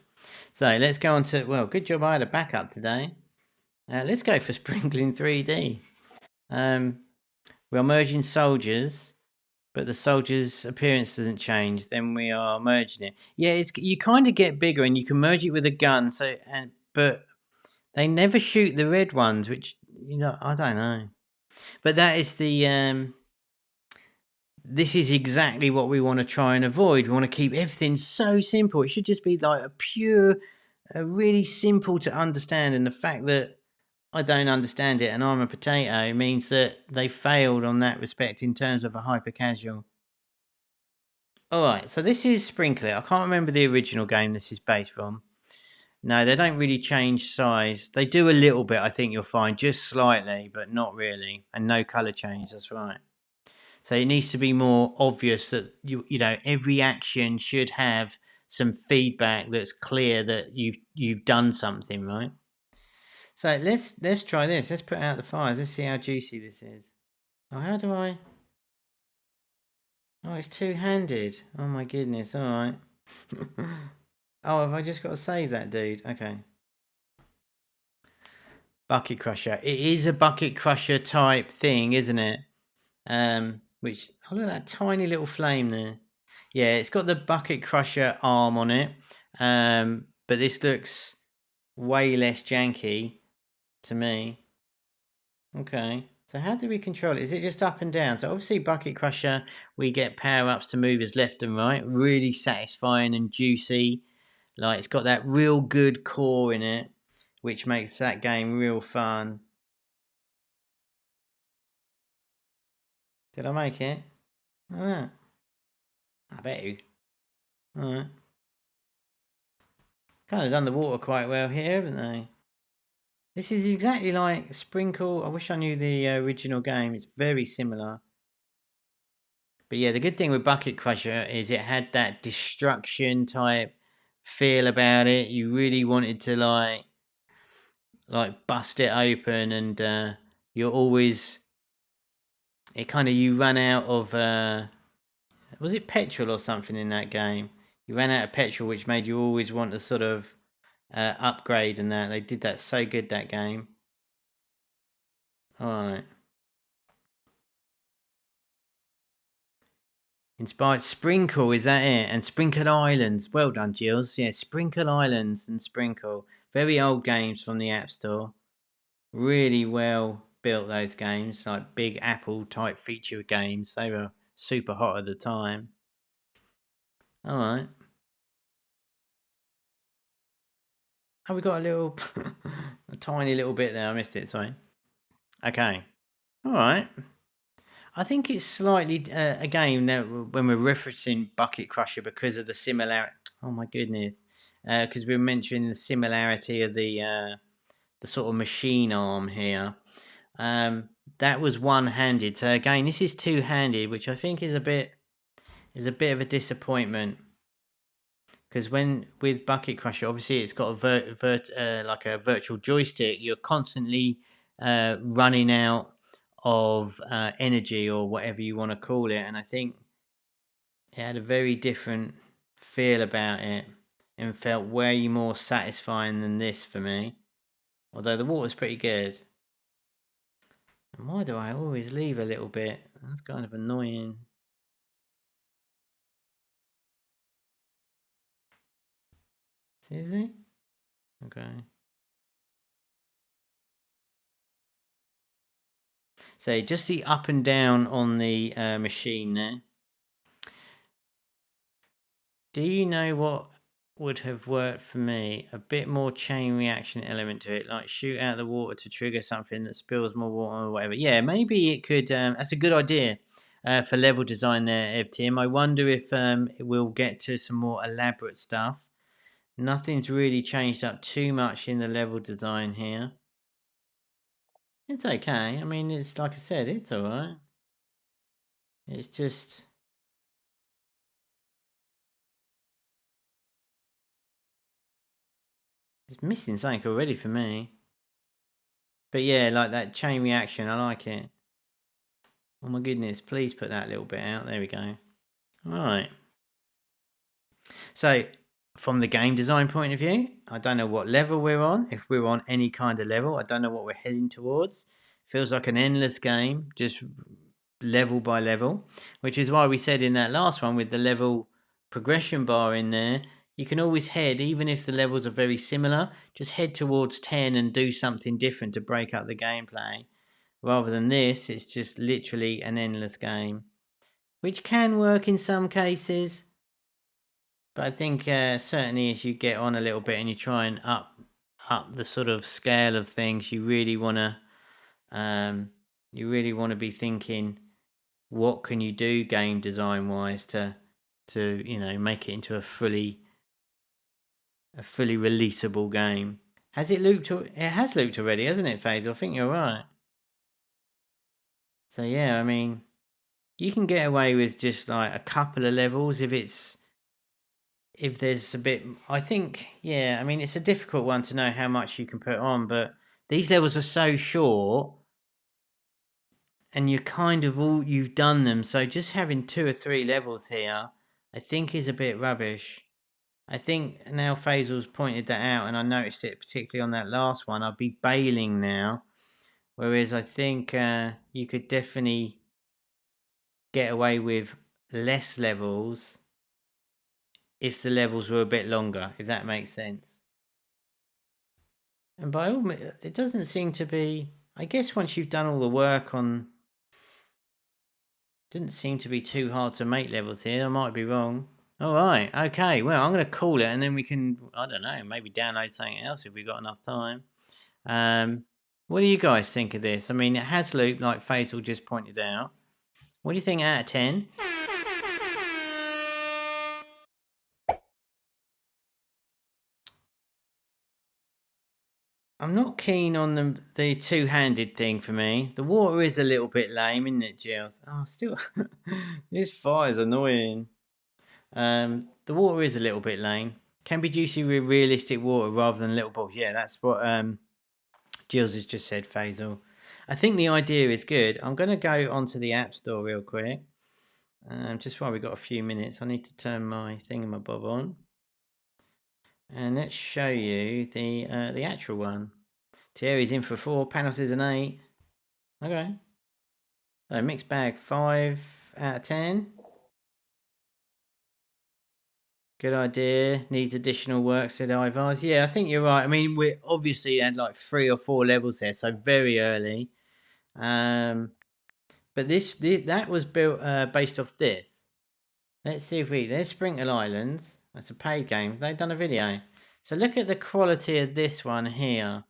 so let's go on to... Well, good job I had a backup today. Let's go for Sprinkling 3D. We're merging soldiers, but the soldiers' appearance doesn't change. Then we are merging it. Yeah, you kind of get bigger, and you can merge it with a gun. But they never shoot the red ones, which, you know, I don't know. But that is the this is exactly what we want to try and avoid. We want to keep everything so simple. It should just be like a really simple to understand. And the fact that I don't understand it and I'm a potato means that they failed on that respect in terms of a hyper casual. Alright, so this is Sprinkler. I can't remember the original game this is based from. No, they don't really change size. They do a little bit, I think you'll find, just slightly, but not really. And no colour change, that's right. So it needs to be more obvious that you know every action should have some feedback that's clear that you've done something, right? So let's try this. Let's put out the fires. Let's see how juicy this is. Oh, how do I? Oh, it's two-handed. Oh my goodness. All right. Oh, have I just got to save that dude? Okay. Bucket crusher. It is a bucket crusher type thing, isn't it? Which, oh, look at that tiny little flame there. Yeah, it's got the bucket crusher arm on it. But this looks way less janky to me. Okay. So how do we control it? Is it just up and down? So obviously bucket crusher, we get power-ups to move us left and right. Really satisfying and juicy. Like it's got that real good core in it, which makes that game real fun. Did I make it? Alright. I bet you. Alright. Kind of done the water quite well here, haven't they? This is exactly like Sprinkle. I wish I knew the original game. It's very similar. But yeah, the good thing with Bucket Crusher is it had that destruction type feel about it. You really wanted to like bust it open, and you're always you run out of was it petrol or something in that game? You ran out of petrol, which made you always want to sort of upgrade, and that they did that so good that game. All right. Inspired Sprinkle, is that it? And Sprinkle Islands. Well done, Jills. Yeah, Sprinkle Islands and Sprinkle. Very old games from the App Store. Really well built, those games. Like big Apple type feature games. They were super hot at the time. Alright. Oh, we got a little... a tiny little bit there. I missed it, sorry. Okay. Alright. I think it's slightly... again, when we're referencing Bucket Crusher because of the similarity... Oh my goodness. Because we're mentioning the similarity of the sort of machine arm here. That was one-handed. So again, this is two-handed, which I think is a bit of a disappointment. Because with Bucket Crusher, obviously it's got a like a virtual joystick. You're constantly running out of energy or whatever you want to call it, and I think it had a very different feel about it and felt way more satisfying than this for me. Although the water's pretty good. And why do I always leave a little bit? That's kind of annoying. Seriously? Okay. So just the up and down on the machine there. Do you know what would have worked for me? A bit more chain reaction element to it, like shoot out the water to trigger something that spills more water or whatever. Yeah, maybe it could. That's a good idea for level design there, Tim. I wonder if we'll get to some more elaborate stuff. Nothing's really changed up too much in the level design here. It's okay. I mean, it's like I said, it's alright. It's just... it's missing something already for me. But yeah, like that chain reaction, I like it. Oh my goodness, please put that little bit out. There we go. Alright. So, from the game design point of view, I don't know what level we're on. If we're on any kind of level, I don't know what we're heading towards. Feels like an endless game, just level by level, which is why we said in that last one with the level progression bar in there, you can always head, even if the levels are very similar, just head towards 10 and do something different to break up the gameplay. Rather than this, it's just literally an endless game. which can work in some cases. But I think certainly as you get on a little bit and you try and up the sort of scale of things, you really want to be thinking, what can you do game design wise to make it into a fully releasable game. Has it looped? It has looped already, hasn't it, FaZe? I think you're right. So yeah, I mean, you can get away with just like a couple of levels if there's a bit. I think, yeah, I mean, it's a difficult one to know how much you can put on, but these levels are so short, and you've done them. So just having 2 or 3 levels here, I think, is a bit rubbish. I think now Faisal's pointed that out, and I noticed it particularly on that last one. I'd be bailing now, whereas I think you could definitely get away with less levels if the levels were a bit longer, if that makes sense. And by all means, it doesn't seem to be. I guess once you've done all the work on, didn't seem to be too hard to make levels here. I might be wrong. All right, okay. Well, I'm going to call it, and then we can, I don't know, maybe download something else if we've got enough time. What do you guys think of this? I mean, it has looped, like Faisal just pointed out. What do you think out of 10? I'm not keen on the two-handed thing for me. The water is a little bit lame, isn't it, Jill? Oh, still, this fire's annoying. The water is a little bit lame. Can be juicy with realistic water rather than little balls. Yeah, that's what Jills has just said, Faisal. I think the idea is good. I'm going to go onto the App Store real quick. Just while we've got a few minutes, I need to turn my thingamabob on. And let's show you the actual one. Thierry's in for 4, Panos is an 8. Okay. So mixed bag, 5 out of 10. Good idea. Needs additional work, said Ivars. Yeah, I think you're right. I mean, we obviously had like 3 or 4 levels there, so very early. But that was built based off this. Let's see if there's Sprinkle Islands. That's a paid game. They've done a video. So look at the quality of this one here.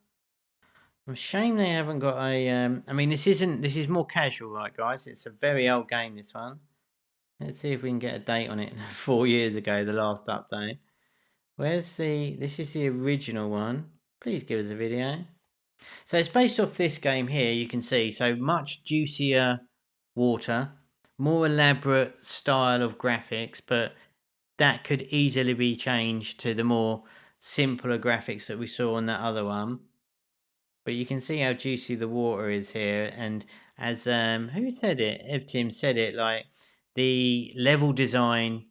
I'm ashamed they haven't got a. I mean, this is more casual, right, guys? It's a very old game, this one. Let's see if we can get a date on it. 4 years ago, the last update. Where's this is the original one. Please give us a video. So it's based off this game here, you can see. So much juicier water, more elaborate style of graphics, but that could easily be changed to the more simpler graphics that we saw on that other one. But you can see how juicy the water is here, and as who said it? Evtim said it, like the level design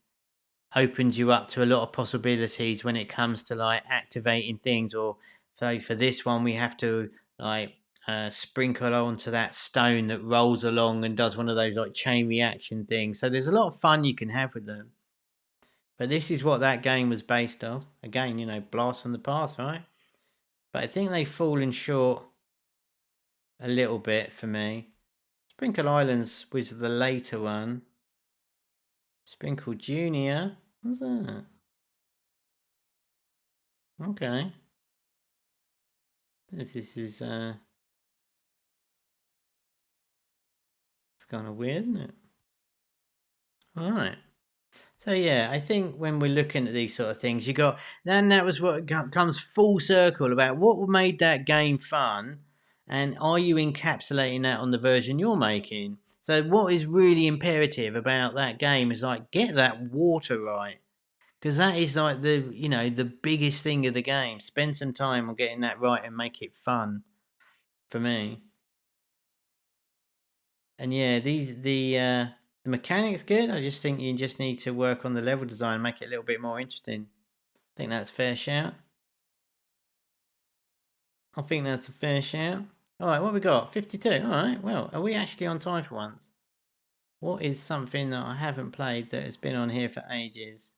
opens you up to a lot of possibilities when it comes to like activating things. Or so for this one, we have to like sprinkle onto that stone that rolls along and does one of those like chain reaction things. So there's a lot of fun you can have with them. But this is what that game was based off. Again, you know, blast from the past, right? But I think they've fallen short a little bit for me. Sprinkle Islands was the later one. Sprinkle Junior. What's that? Okay. If this is it's kind of weird, isn't it? Alright. So yeah, I think when we're looking at these sort of things, you got then that was what comes full circle about what made that game fun, and are you encapsulating that on the version you're making? So what is really imperative about that game is like get that water right, because that is like the biggest thing of the game. Spend some time on getting that right and make it fun for me. And yeah, the mechanics good. I just think you just need to work on the level design, make it a little bit more interesting. I think that's a fair shout. I think that's a fair shout. All right, what we got? 52. All right. Well, are we actually on time for once? What is something that I haven't played that has been on here for ages?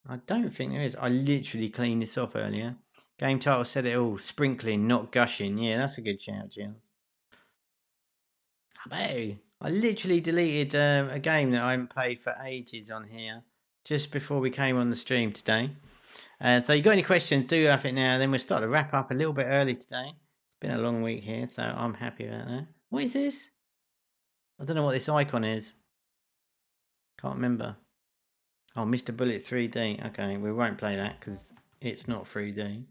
I don't think there is. I literally cleaned this off earlier. Game title said it all. Sprinkling, not gushing. Yeah, that's a good shout, Jill. Habby. I literally deleted a game that I haven't played for ages on here just before we came on the stream today. So you got any questions, do up it now. Then we'll start to wrap up a little bit early today. It's been a long week here, so I'm happy about that. What is this? I don't know what this icon is. Can't remember. Oh, Mr. Bullet 3D. Okay, we won't play that because it's not 3D.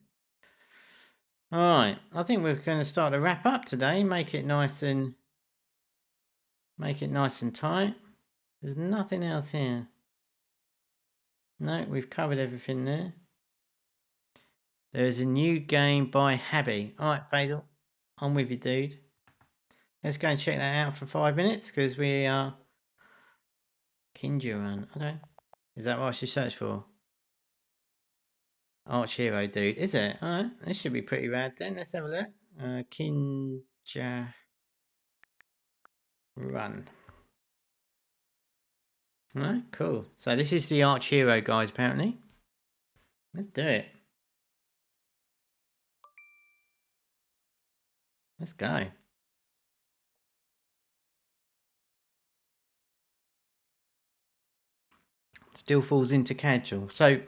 Alright, I think we're going to start to wrap up today. Make it nice and tight. There's nothing else here. No, we've covered everything there. There's a new game by Habby. Alright, Faisal. I'm with you, dude. Let's go and check that out for 5 minutes because we are... Kinja Run. Okay. Is that what I should search for? Arch Hero, dude. Is it? Alright. This should be pretty rad then. Let's have a look. Kinja Run. Alright, cool. So this is the Arch Hero, guys, apparently. Let's do it. Let's go. Still falls into casual. So,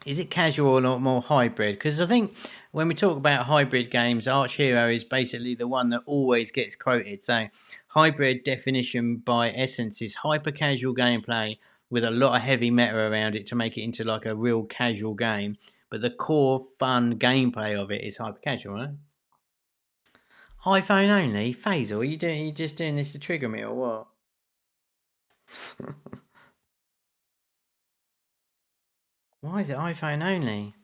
is it casual or more hybrid? Because I think when we talk about hybrid games, Arch Hero is basically the one that always gets quoted. So, hybrid definition by essence is hyper casual gameplay with a lot of heavy meta around it to make it into like a real casual game. But the core fun gameplay of it is hyper casual, right? iPhone only? Faisal, are you just doing this to trigger me or what? Why is it iPhone only?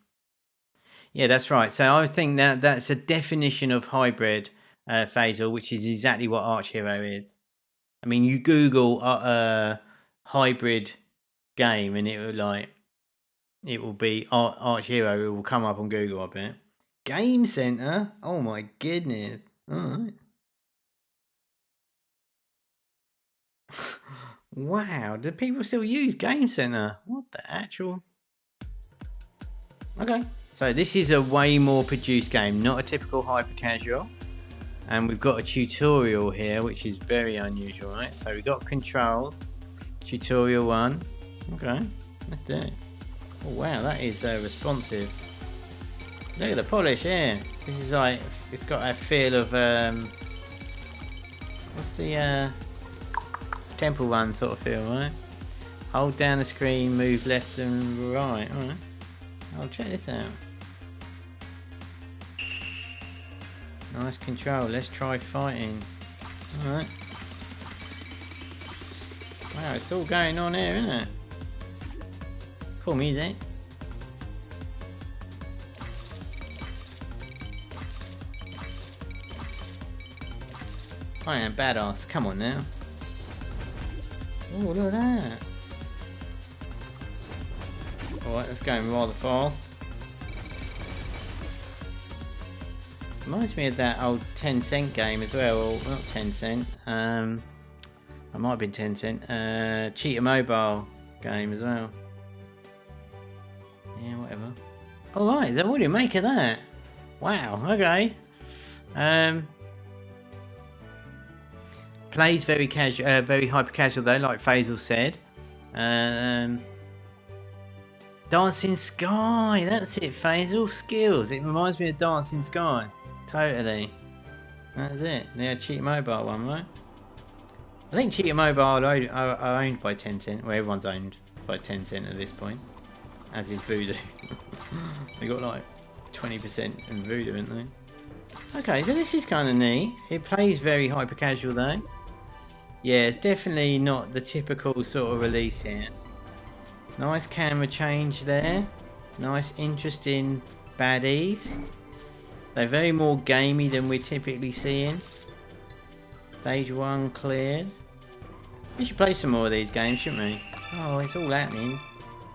Yeah, that's right. So I think that's a definition of hybrid, Faisal, which is exactly what Arch Hero is. I mean, you Google hybrid game and it will be Arch Hero. It will come up on Google, I bet. Game Center? Oh my goodness. Alright. Wow, do people still use Game Center? What the actual... Okay, so this is a way more produced game, not a typical hyper casual. And we've got a tutorial here, which is very unusual, right? So we've got controls, tutorial 1. Okay, let's do it. Oh wow, that is responsive. Look at the polish here. This is like, it's got a feel of, what's the Temple Run sort of feel, right? Hold down the screen, move left and right. Alright, I'll check this out. Nice control. Let's try fighting. Alright. Wow, it's all going on here, isn't it? Cool music. I am badass. Come on now. Oh, look at that. Alright, that's going rather fast. Reminds me of that old 10-cent game as well. Or not 10-cent. I might have been 10-cent. Cheetah Mobile game as well. Yeah, whatever. Alright, so what do you make of that? Wow, okay. Plays very casual, very hyper casual though, like Faisal said. Dancing Sky, that's it, Faisal. Skills. It reminds me of Dancing Sky. Totally. That's it. The Cheetah Mobile one, right? I think Cheetah Mobile are owned by Tencent. Well, everyone's owned by Tencent at this point. As is Voodoo. They got like 20% in Voodoo, haven't they? Okay, so this is kind of neat. It plays very hyper casual though. Yeah, it's definitely not the typical sort of release here. Nice camera change there. Nice, interesting baddies. They're very more gamey than we're typically seeing. Stage 1 cleared. We should play some more of these games, shouldn't we? Oh, it's all happening.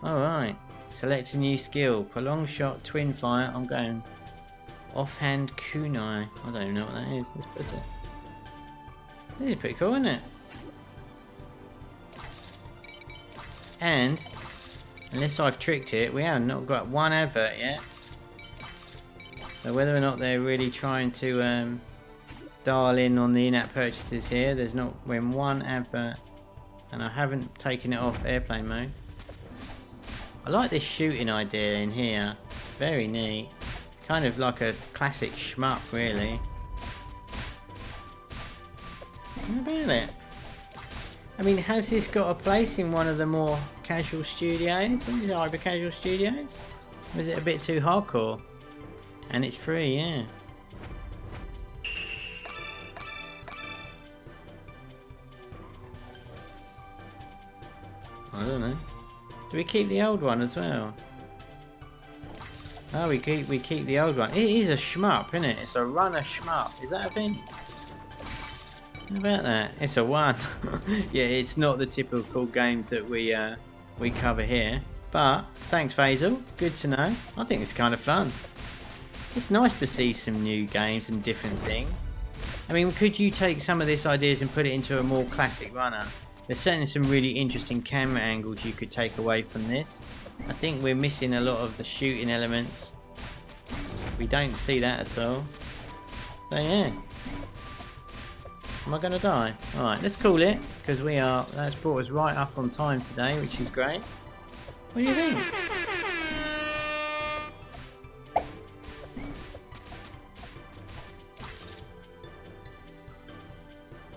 Alright. Select a new skill. Prolonged shot, twin fire. I'm going offhand kunai. I don't even know what that is. Let's put it. This is pretty cool, isn't it? And unless I've tricked it, we have not got one advert yet. So whether or not they're really trying to dial in on the in-app purchases here. There's not when one advert, and I haven't taken it off airplane mode. I like this shooting idea in here. Very neat. Kind of like a classic shmup, really. How about it? I mean, has this got a place in one of the more casual studios? Is it hyper casual studios? Or is it a bit too hardcore? And it's free, yeah. I don't know. Do we keep the old one as well? Oh, we keep the old one. It is a shmup, isn't it? It's a runner shmup. Is that a thing? How about that? It's a 1. Yeah, it's not the typical games that we cover here. But thanks, Faisal. Good to know. I think it's kind of fun. It's nice to see some new games and different things. I mean, could you take some of these ideas and put it into a more classic runner? There's certainly some really interesting camera angles you could take away from this. I think we're missing a lot of the shooting elements. We don't see that at all. So yeah. Am I going to die? Alright, let's call it. Because that's brought us right up on time today, which is great. What do you think?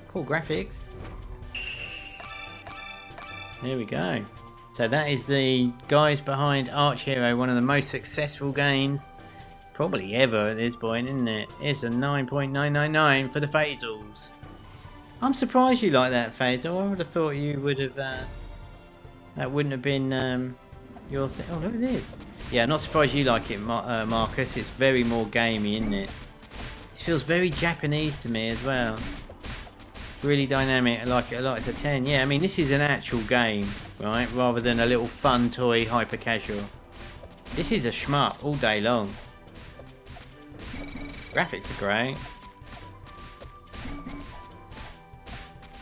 Cool graphics. There we go. So that is the guys behind Arch Hero, one of the most successful games probably ever at this point, isn't it? It's a 9.999 for the Faisals. I'm surprised you like that, Faisal. I would have thought you would have, that wouldn't have been your thing. Oh, look at this. Yeah, not surprised you like it, Marcus. It's very more gamey, isn't it? It feels very Japanese to me as well. Really dynamic. I like it a lot. It's a 10. Yeah, I mean, this is an actual game, right? Rather than a little fun toy hyper casual. This is a shmup all day long. Graphics are great.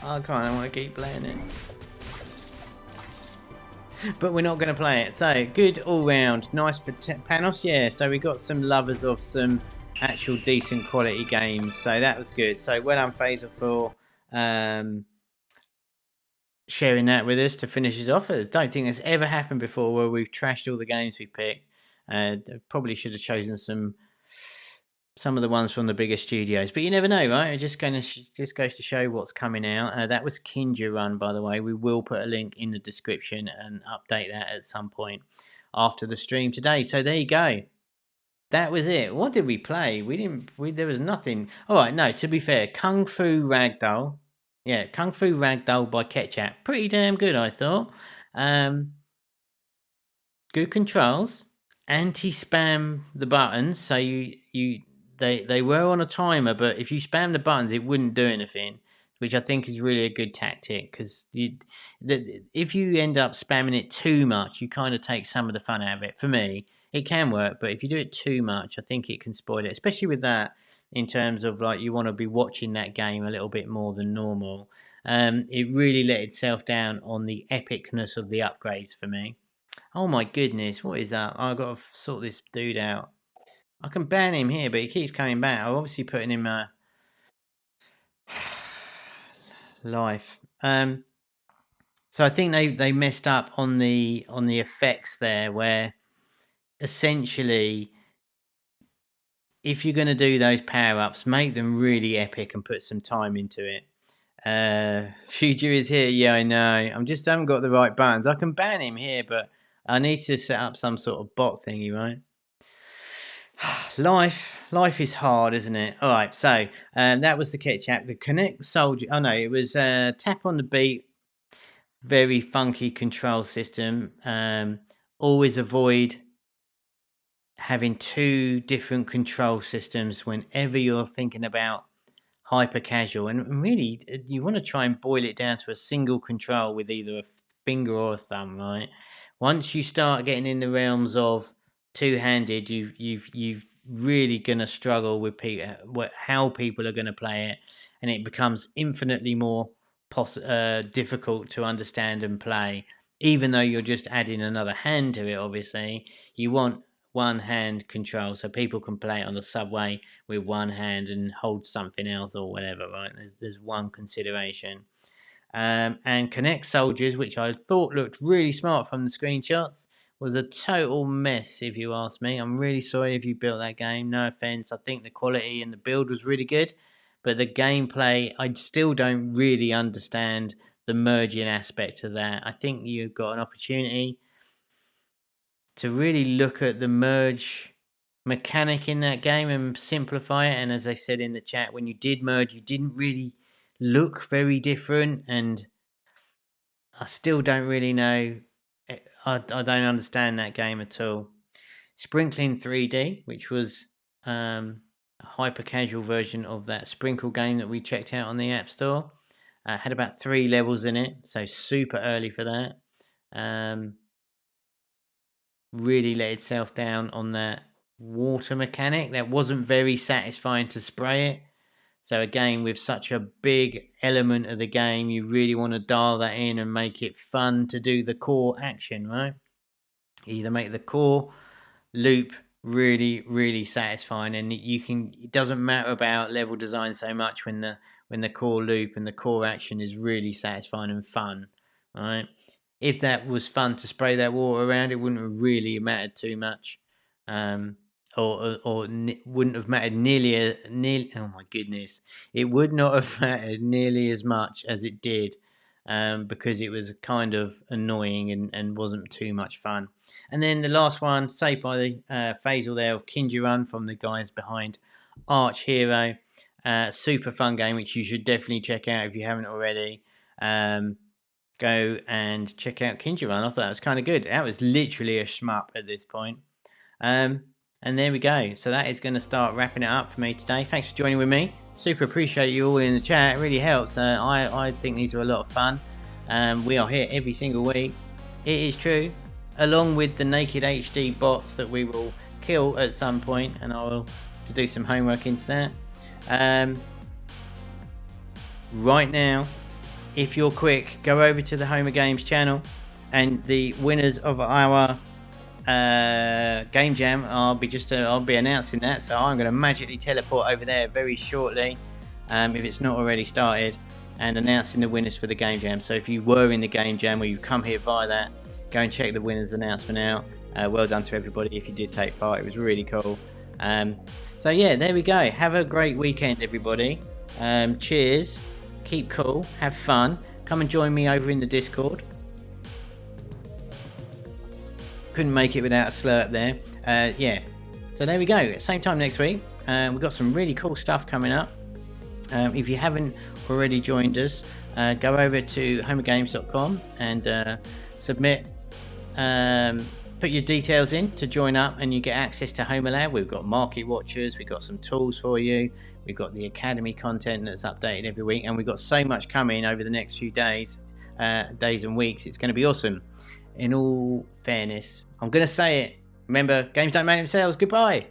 I kind of want to keep playing it. But we're not going to play it. So, good all round. Nice for Panos. Yeah, so we got some lovers of some actual decent quality games. So that was good. So well done, Faisal, for sharing that with us to finish it off. I don't think that's ever happened before where we've trashed all the games we picked. Probably should have chosen some of the ones from the bigger studios, but you never know, right? It just goes to show what's coming out. That was Kinja Run, by the way. We will put a link in the description and update that at some point after the stream today. So there you go. That was it. What did we play? There was nothing. All right, no, to be fair, Kungfu Ragdoll. Yeah, Kungfu Ragdoll by Ketchapp. Pretty damn good, I thought. Good controls. Anti-spam the buttons, so they were on a timer, but if you spam the buttons, it wouldn't do anything, which I think is really a good tactic, because if you end up spamming it too much, you kind of take some of the fun out of it. For me, it can work, but if you do it too much, I think it can spoil it, especially with that in terms of like you want to be watching that game a little bit more than normal. It really let itself down on the epicness of the upgrades for me. Oh my goodness, what is that? I've got to sort this dude out. I can ban him here, but he keeps coming back. I'm obviously putting him life. So I think they messed up on the effects there, where essentially if you're going to do those power-ups, make them really epic and put some time into it. Future is here. Yeah, I know. Haven't got the right buttons. I can ban him here, but I need to set up some sort of bot thingy, right? Life is hard, isn't it? All right, so that was the Ketchapp. The Connect Soldier. Oh no, it was tap on the beat. Very funky control system. Always avoid having two different control systems whenever you're thinking about hyper casual, and really you want to try and boil it down to a single control with either a finger or a thumb, right? Once you start getting in the realms of two-handed, you've really gonna struggle with how people are gonna play it, and it becomes infinitely more difficult to understand and play. Even though you're just adding another hand to it, obviously you want one hand control, so people can play it on the subway with one hand and hold something else or whatever, right? There's one consideration. And Connect Soldiers, which I thought looked really smart from the screenshots, was a total mess, if you ask me. I'm really sorry if you built that game, no offense. I think the quality and the build was really good, but the gameplay, I still don't really understand the merging aspect of that. I think you've got an opportunity to really look at the merge mechanic in that game and simplify it. And as I said in the chat, when you did merge, you didn't really look very different, and I still don't really know. I don't understand that game at all. Sprinkling 3D, which was a hyper casual version of that Sprinkle game that we checked out on the App Store, had about 3 levels in it, so super early for that. Really let itself down on that water mechanic. That wasn't very satisfying to spray it. So again, with such a big element of the game, you really want to dial that in and make it fun to do the core action, right? Either make the core loop really, really satisfying, and it doesn't matter about level design so much when the core loop and the core action is really satisfying and fun, right? If that was fun to spray that water around, it wouldn't have really mattered too much. Or wouldn't have mattered nearly. Oh my goodness, it would not have mattered nearly as much as it did, because it was kind of annoying and wasn't too much fun. And then the last one, saved by the Faisal there, of Kinja Run, from the guys behind Arch Hero. Super fun game, which you should definitely check out if you haven't already. Go and check out Kinja Run. I thought that was kind of good. That was literally a shmup at this point. And there we go. So that is going to start wrapping it up for me today. Thanks for joining with me. Super appreciate you all in the chat. It really helps. I think these are a lot of fun. We are here every single week. It is true. Along with the naked HD bots that we will kill at some point, and I will to do some homework into that. Right now, if you're quick, go over to the Homa Games channel, and the winners of our game jam, I'll be announcing that, so I'm going to magically teleport over there very shortly, if it's not already started, and announcing the winners for the game jam. So if you were in the game jam or you've come here via that, go and check the winners announcement out. Well done to everybody if you did take part. It was really cool. So yeah, there we go. Have a great weekend, everybody. Cheers, keep cool, have fun, come and join me over in the Discord. Couldn't make it without a slurp there. Yeah, so there we go. Same time next week. We've got some really cool stuff coming up. If you haven't already joined us, go over to homagames.com and submit, put your details in to join up, and you get access to Homa Lab. We've got market watchers, we've got some tools for you, we've got the academy content that's updated every week, and we've got so much coming over the next few days and weeks. It's going to be awesome. In all fairness, I'm going to say it. Remember, games don't make themselves. Goodbye.